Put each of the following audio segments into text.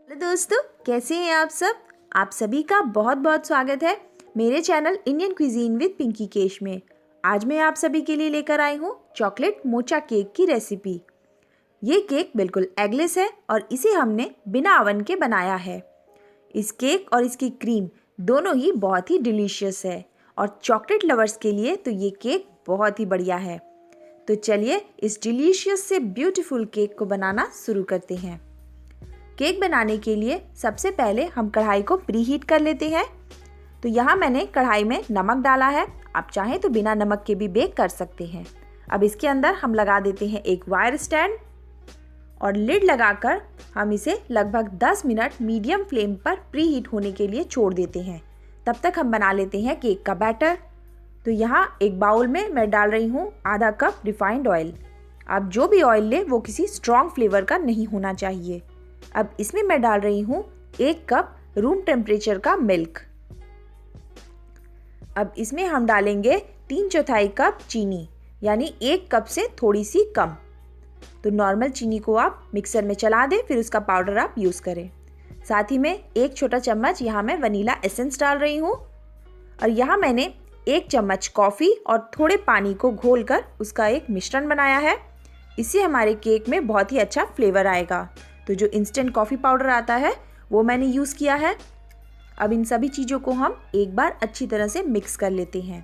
Hello दोस्तों, कैसे हैं आप सब। आप सभी का बहुत बहुत स्वागत है मेरे channel Indian cuisine with Pinky Kesh में। आज मैं आप सभी के लिए लेकर आई हूँ चॉकलेट मोचा केक की रेसिपी। ये केक बिल्कुल एगलेस है और इसे हमने बिना ओवन के बनाया है। इस केक और इसकी क्रीम दोनों ही बहुत ही डिलीशियस है और चॉकलेट लवर्स के लिए तो ये केक बहुत ही बढ़िया है। तो चलिए इस डिलीशियस से ब्यूटीफुल केक को बनाना शुरू करते हैं। केक बनाने के लिए सबसे पहले हम कढ़ाई को प्री हीट कर लेते हैं। तो यहाँ मैंने कढ़ाई में नमक डाला है, आप चाहें तो बिना नमक के भी बेक कर सकते हैं। अब इसके अंदर हम लगा देते हैं एक वायर स्टैंड और लिड लगाकर हम इसे लगभग 10 मिनट मीडियम फ्लेम पर प्री हीट होने के लिए छोड़ देते हैं। तब तक हम बना लेते हैं केक का बैटर। तो यहाँ एक बाउल में मैं डाल रही हूँ आधा कप रिफाइंड ऑयल। आप जो भी ऑयल लें वो किसी स्ट्रॉन्ग फ्लेवर का नहीं होना चाहिए। अब इसमें मैं डाल रही हूँ 1 कप रूम टेम्परेचर का मिल्क। अब इसमें हम डालेंगे 3/4 कप चीनी, यानी 1 कप से थोड़ी सी कम। तो नॉर्मल चीनी को आप मिक्सर में चला दें, फिर उसका पाउडर आप यूज़ करें। साथ ही में 1 छोटा चम्मच यहाँ मैं वनीला एसेंस डाल रही हूँ और यहाँ मैंने 1 चम्मच कॉफ़ी और थोड़े पानी को घोलकर उसका एक मिश्रण बनाया है। इससे हमारे केक में बहुत ही अच्छा फ्लेवर आएगा। तो जो इंस्टेंट कॉफ़ी पाउडर आता है वो मैंने यूज़ किया है। अब इन सभी चीज़ों को हम एक बार अच्छी तरह से मिक्स कर लेते हैं।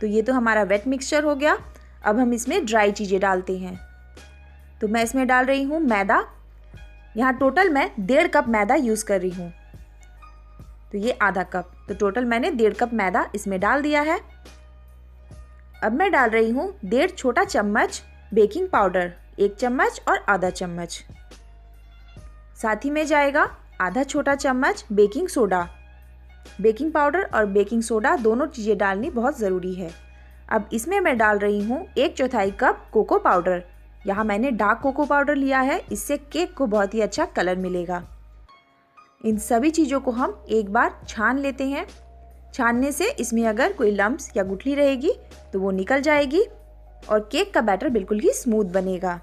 तो ये तो हमारा वेट मिक्सचर हो गया। अब हम इसमें ड्राई चीज़ें डालते हैं। तो मैं इसमें डाल रही हूँ मैदा। यहाँ टोटल मैं 1.5 कप मैदा यूज़ कर रही हूँ। तो ये आधा कप, तो टोटल मैंने 1.5 कप मैदा इसमें डाल दिया है। अब मैं डाल रही हूँ 1.5 छोटा चम्मच बेकिंग पाउडर, 1 चम्मच और आधा चम्मच। साथ ही में जाएगा आधा छोटा चम्मच बेकिंग सोडा। बेकिंग पाउडर और बेकिंग सोडा दोनों चीज़ें डालनी बहुत ज़रूरी है। अब इसमें मैं डाल रही हूँ 1/4 कप कोको पाउडर। यहाँ मैंने डार्क कोको पाउडर लिया है, इससे केक को बहुत ही अच्छा कलर मिलेगा। इन सभी चीज़ों को हम एक बार छान लेते हैं। छानने से इसमें अगर कोई लम्प्स या गुठली रहेगी तो वो निकल जाएगी और केक का बैटर बिल्कुल ही स्मूथ बनेगा।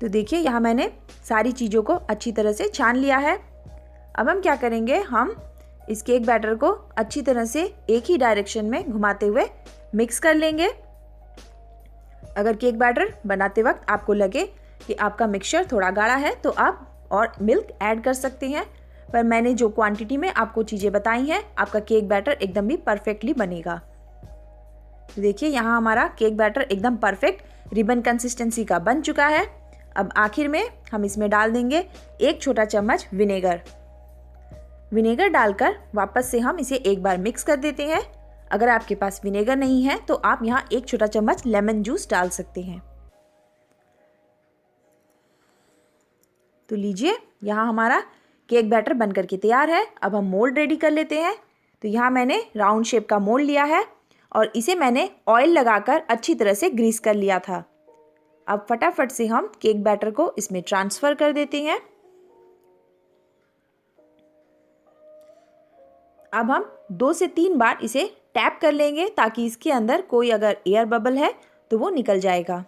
तो देखिए यहाँ मैंने सारी चीज़ों को अच्छी तरह से छान लिया है। अब हम क्या करेंगे, हम इस केक बैटर को अच्छी तरह से एक ही डायरेक्शन में घुमाते हुए मिक्स कर लेंगे। अगर केक बैटर बनाते वक्त आपको लगे कि आपका मिक्सचर थोड़ा गाढ़ा है तो आप और मिल्क ऐड कर सकते हैं, पर मैंने जो क्वांटिटी में आपको चीज़ें बताई हैं आपका केक बैटर एकदम भी परफेक्टली बनेगा। तो देखिए यहाँ हमारा केक बैटर एकदम परफेक्ट रिबन कंसिस्टेंसी का बन चुका है। अब आखिर में हम इसमें डाल देंगे 1 छोटा चम्मच विनेगर। विनेगर डालकर वापस से हम इसे एक बार मिक्स कर देते हैं। अगर आपके पास विनेगर नहीं है तो आप यहाँ 1 छोटा चम्मच लेमन जूस डाल सकते हैं। तो लीजिए यहाँ हमारा केक बैटर बनकर के तैयार है। अब हम मोल्ड रेडी कर लेते हैं। तो यहाँ मैंने राउंड शेप का मोल्ड लिया है और इसे मैंने ऑयल लगाकर अच्छी तरह से ग्रीस कर लिया था। अब फटाफट से हम केक बैटर को इसमें ट्रांसफ़र कर देते हैं। अब हम 2 से 3 बार इसे टैप कर लेंगे ताकि इसके अंदर कोई अगर एयर बबल है तो वो निकल जाएगा।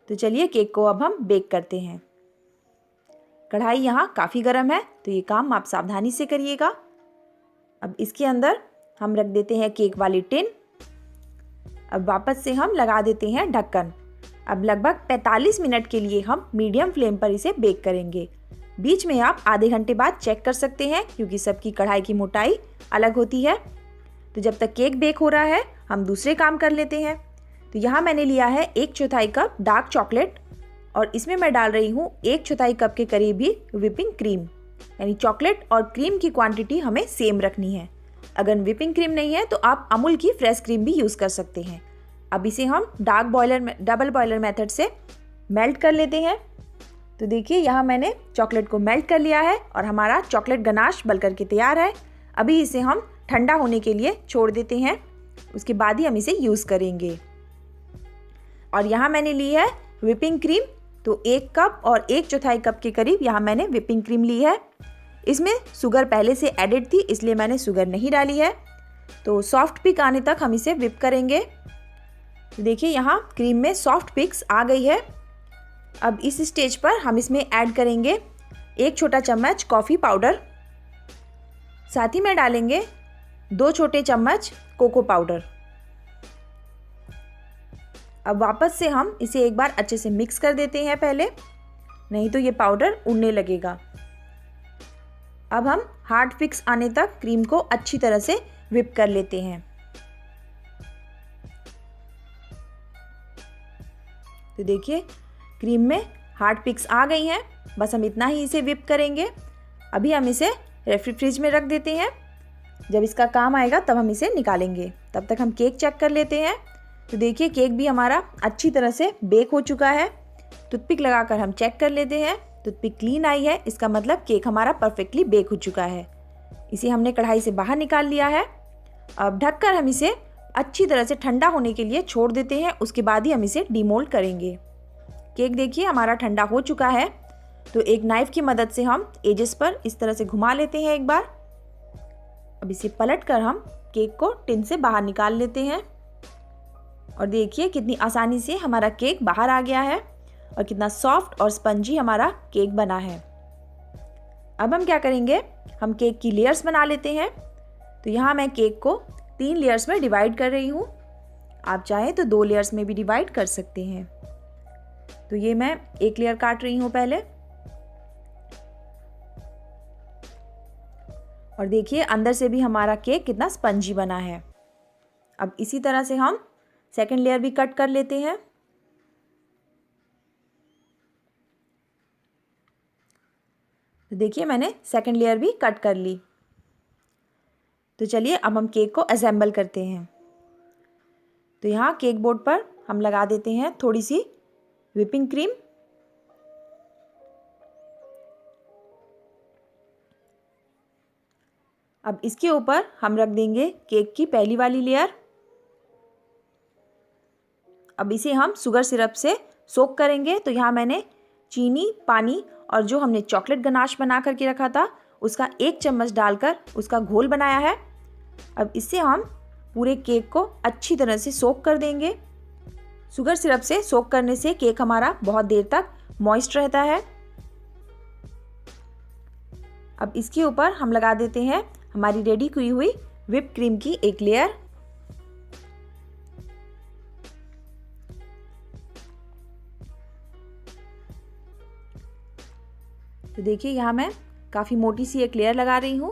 तो चलिए केक को अब हम बेक करते हैं। कढ़ाई यहाँ काफ़ी गर्म है तो ये काम आप सावधानी से करिएगा। अब इसके अंदर हम रख देते हैं केक वाली टिन। अब वापस से हम लगा देते हैं ढक्कन। अब लगभग 45 मिनट के लिए हम मीडियम फ्लेम पर इसे बेक करेंगे। बीच में आप आधे घंटे बाद चेक कर सकते हैं क्योंकि सबकी कढ़ाई की मोटाई अलग होती है। तो जब तक केक बेक हो रहा है हम दूसरे काम कर लेते हैं। तो यहाँ मैंने लिया है 1/4 कप डार्क चॉकलेट और इसमें मैं डाल रही हूँ 1/4 कप के करीब ही विपिंग क्रीम। यानी चॉकलेट और क्रीम की क्वांटिटी हमें सेम रखनी है। अगर विपिंग क्रीम नहीं है तो आप अमूल की फ्रेश क्रीम भी यूज़ कर सकते हैं। अब इसे हम डबल बॉयलर मेथड से मेल्ट कर लेते हैं। तो देखिए यहाँ मैंने चॉकलेट को मेल्ट कर लिया है और हमारा चॉकलेट गनाश बन करके तैयार है। अभी इसे हम ठंडा होने के लिए छोड़ देते हैं, उसके बाद ही हम इसे यूज़ करेंगे। और यहाँ मैंने ली है विपिंग क्रीम। तो 1 कप और 1/4 कप के करीब यहाँ मैंने विपिंग क्रीम ली है। इसमें शुगर पहले से एडेड थी इसलिए मैंने शुगर नहीं डाली है। तो सॉफ्ट पिक आने तक हम इसे विप करेंगे। देखिए यहाँ क्रीम में सॉफ्ट पिक्स आ गई है। अब इस स्टेज पर हम इसमें ऐड करेंगे 1 छोटा चम्मच कॉफ़ी पाउडर, साथ ही में डालेंगे 2 छोटे चम्मच कोको पाउडर। अब वापस से हम इसे एक बार अच्छे से मिक्स कर देते हैं पहले, नहीं तो ये पाउडर उड़ने लगेगा। अब हम हार्ड फिक्स आने तक क्रीम को अच्छी तरह से व्हिप कर लेते हैं। तो देखिए क्रीम में हार्ड पिक्स आ गई हैं, बस हम इतना ही इसे व्हिप करेंगे। अभी हम इसे फ्रिज में रख देते हैं, जब इसका काम आएगा तब हम इसे निकालेंगे। तब तक हम केक चेक कर लेते हैं। तो देखिए केक भी हमारा अच्छी तरह से बेक हो चुका है। टूथपिक लगाकर हम चेक कर लेते हैं। टूथपिक क्लीन आई है, इसका मतलब केक हमारा परफेक्टली बेक हो चुका है। इसे हमने कढ़ाई से बाहर निकाल लिया है। अब ढककर हम इसे अच्छी तरह से ठंडा होने के लिए छोड़ देते हैं, उसके बाद ही हम इसे डीमोल्ड करेंगे। केक देखिए हमारा ठंडा हो चुका है, तो एक नाइफ की मदद से हम एजेस पर इस तरह से घुमा लेते हैं एक बार। अब इसे पलटकर हम केक को टिन से बाहर निकाल लेते हैं और देखिए कितनी आसानी से हमारा केक बाहर आ गया है और कितना सॉफ्ट और स्पंजी हमारा केक बना है। अब हम क्या करेंगे, हम केक की लेयर्स बना लेते हैं। तो यहाँ मैं केक को 3 लेयर्स में डिवाइड कर रही हूँ। आप चाहें तो 2 लेयर्स में भी डिवाइड कर सकते हैं। तो ये मैं एक लेयर काट रही हूँ पहले, और देखिए अंदर से भी हमारा केक कितना स्पंजी बना है। अब इसी तरह से हम सेकंड लेयर भी कट कर लेते हैं। तो देखिए मैंने सेकंड लेयर भी कट कर ली। तो चलिए अब हम केक को असेंबल करते हैं। तो यहाँ केक बोर्ड पर हम लगा देते हैं थोड़ी सी व्हिपिंग क्रीम। अब इसके ऊपर हम रख देंगे केक की पहली वाली लेयर। अब इसे हम शुगर सिरप से सोक करेंगे। तो यहाँ मैंने चीनी, पानी और जो हमने चॉकलेट गनाश बना करके रखा था उसका 1 चम्मच डालकर उसका घोल बनाया है। अब इससे हम पूरे केक को अच्छी तरह से सोक कर देंगे। शुगर सिरप से सोक करने से केक हमारा बहुत देर तक मॉइस्ट रहता है। अब इसके ऊपर हम लगा देते हैं हमारी रेडी की हुई व्हिप क्रीम की एक लेयर। तो देखिए यहाँ मैं काफ़ी मोटी सी एक लेयर लगा रही हूँ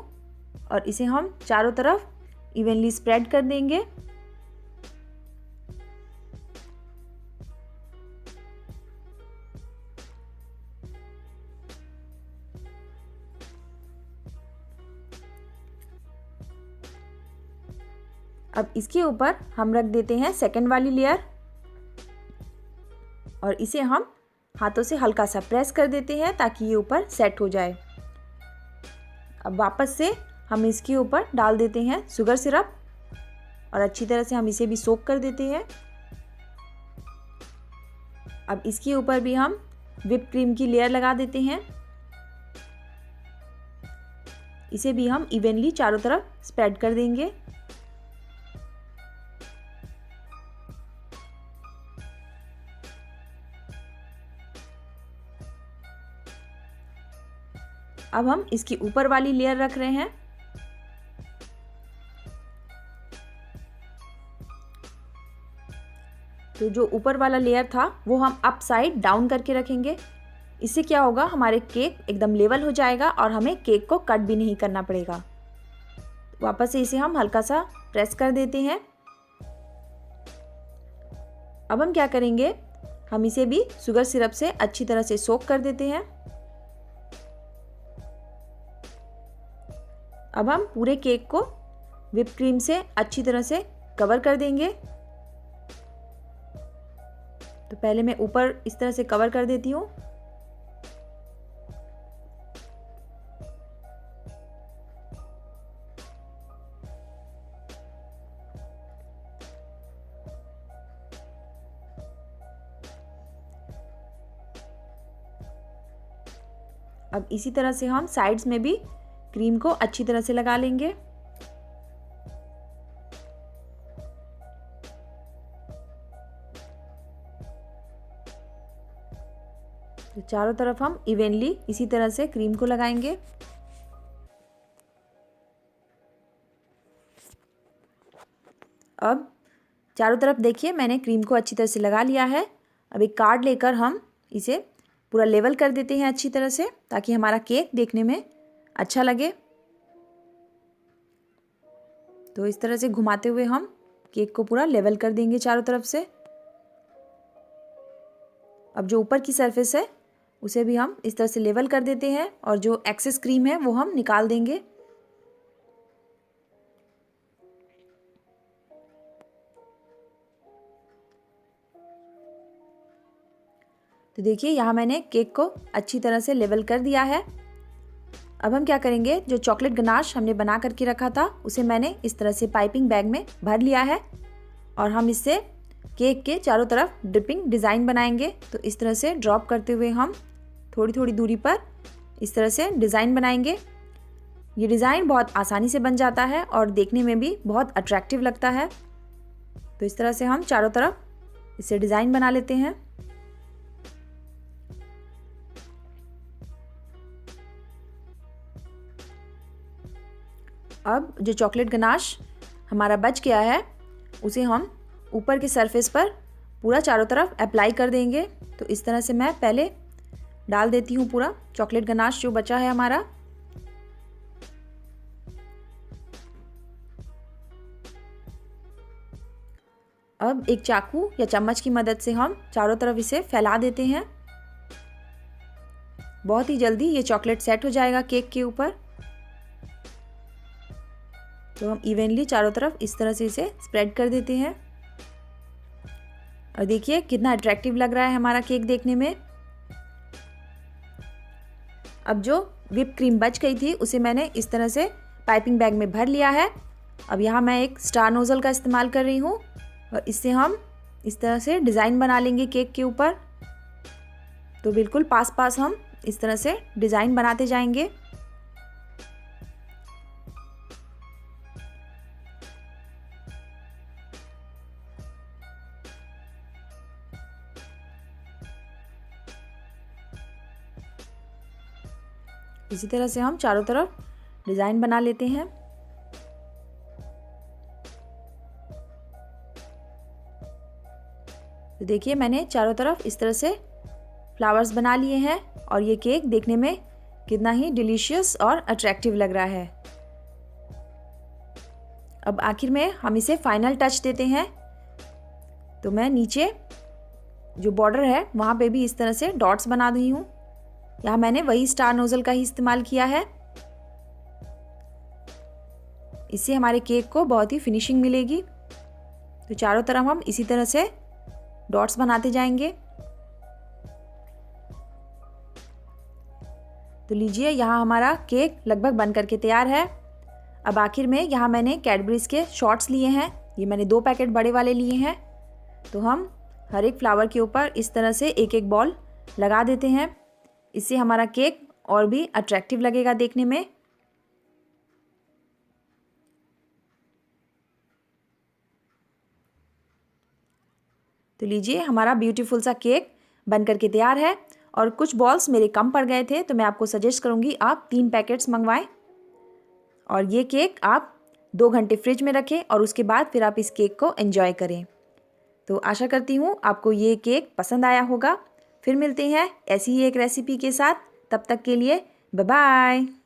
और इसे हम चारों तरफ इवनली स्प्रेड कर देंगे। अब इसके ऊपर हम रख देते हैं सेकंड वाली लेयर और इसे हम हाथों से हल्का सा प्रेस कर देते हैं ताकि ये ऊपर सेट हो जाए। अब वापस से हम इसके ऊपर डाल देते हैं शुगर सिरप और अच्छी तरह से हम इसे भी सोक कर देते हैं। अब इसके ऊपर भी हम व्हिप क्रीम की लेयर लगा देते हैं। इसे भी हम इवनली चारों तरफ स्प्रेड कर देंगे। अब हम इसकी ऊपर वाली लेयर रख रहे हैं। तो जो ऊपर वाला लेयर था वो हम अप साइड डाउन करके रखेंगे। इससे क्या होगा, हमारे केक एकदम लेवल हो जाएगा और हमें केक को कट भी नहीं करना पड़ेगा। वापस से इसे हम हल्का सा प्रेस कर देते हैं। अब हम क्या करेंगे, हम इसे भी शुगर सिरप से अच्छी तरह से सोक कर देते हैं। अब हम पूरे केक को व्हिप क्रीम से अच्छी तरह से कवर कर देंगे। तो पहले मैं ऊपर इस तरह से कवर कर देती हूँ। अब इसी तरह से हम साइड्स में भी क्रीम को अच्छी तरह से लगा लेंगे। चारों तरफ हम इवेनली इसी तरह से क्रीम को लगाएंगे। अब चारों तरफ देखिए मैंने क्रीम को अच्छी तरह से लगा लिया है। अब एक कार्ड लेकर हम इसे पूरा लेवल कर देते हैं अच्छी तरह से, ताकि हमारा केक देखने में अच्छा लगे। तो इस तरह से घुमाते हुए हम केक को पूरा लेवल कर देंगे चारों तरफ से। अब जो ऊपर की सरफेस है उसे भी हम इस तरह से लेवल कर देते हैं और जो एक्सेस क्रीम है वो हम निकाल देंगे। तो देखिए यहाँ मैंने केक को अच्छी तरह से लेवल कर दिया है। अब हम क्या करेंगे, जो चॉकलेट गनाश हमने बना करके रखा था उसे मैंने इस तरह से पाइपिंग बैग में भर लिया है और हम इससे केक के चारों तरफ ड्रिपिंग डिज़ाइन बनाएंगे। तो इस तरह से ड्रॉप करते हुए हम थोड़ी थोड़ी दूरी पर इस तरह से डिज़ाइन बनाएंगे। ये डिज़ाइन बहुत आसानी से बन जाता है और देखने में भी बहुत अट्रैक्टिव लगता है। तो इस तरह से हम चारों तरफ इसे डिज़ाइन बना लेते हैं। अब जो चॉकलेट गनाश हमारा बच गया है उसे हम ऊपर के सरफेस पर पूरा चारों तरफ अप्लाई कर देंगे। तो इस तरह से मैं पहले डाल देती हूँ पूरा चॉकलेट गनाश जो बचा है हमारा। अब एक चाकू या चम्मच की मदद से हम चारों तरफ इसे फैला देते हैं। बहुत ही जल्दी ये चॉकलेट सेट हो जाएगा केक के ऊपर। तो हम इवनली चारों तरफ इस तरह से इसे स्प्रेड कर देते हैं और देखिए कितना अट्रैक्टिव लग रहा है हमारा केक देखने में। अब जो व्हिप क्रीम बच गई थी उसे मैंने इस तरह से पाइपिंग बैग में भर लिया है। अब यहाँ मैं एक स्टार नोज़ल का इस्तेमाल कर रही हूँ और इससे हम इस तरह से डिज़ाइन बना लेंगे केक के ऊपर। तो बिल्कुल पास पास हम इस तरह से डिज़ाइन बनाते जाएंगे। इसी तरह से हम चारों तरफ डिज़ाइन बना लेते हैं। तो देखिए मैंने चारों तरफ इस तरह से फ्लावर्स बना लिए हैं और ये केक देखने में कितना ही डिलीशियस और अट्रैक्टिव लग रहा है। अब आखिर में हम इसे फाइनल टच देते हैं। तो मैं नीचे जो बॉर्डर है वहाँ पे भी इस तरह से डॉट्स बना दी हूँ। यहाँ मैंने वही स्टार नोज़ल का ही इस्तेमाल किया है। इससे हमारे केक को बहुत ही फिनिशिंग मिलेगी। तो चारों तरफ हम इसी तरह से डॉट्स बनाते जाएंगे। तो लीजिए यहाँ हमारा केक लगभग बन करके तैयार है। अब आखिर में यहाँ मैंने कैडबरीज के शॉट्स लिए हैं। ये मैंने 2 पैकेट बड़े वाले लिए हैं। तो हम हर एक फ्लावर के ऊपर इस तरह से एक एक बॉल लगा देते हैं। इससे हमारा केक और भी अट्रैक्टिव लगेगा देखने में। तो लीजिए हमारा ब्यूटीफुल सा केक बन करके तैयार है। और कुछ बॉल्स मेरे कम पड़ गए थे तो मैं आपको सजेस्ट करूँगी आप 3 पैकेट्स मंगवाएं और ये केक आप 2 घंटे फ्रिज में रखें और उसके बाद फिर आप इस केक को एंजॉय करें। तो आशा करती हूँ आपको ये केक पसंद आया होगा। फिर मिलते हैं ऐसी ही एक रेसिपी के साथ। तब तक के लिए बाय बाय।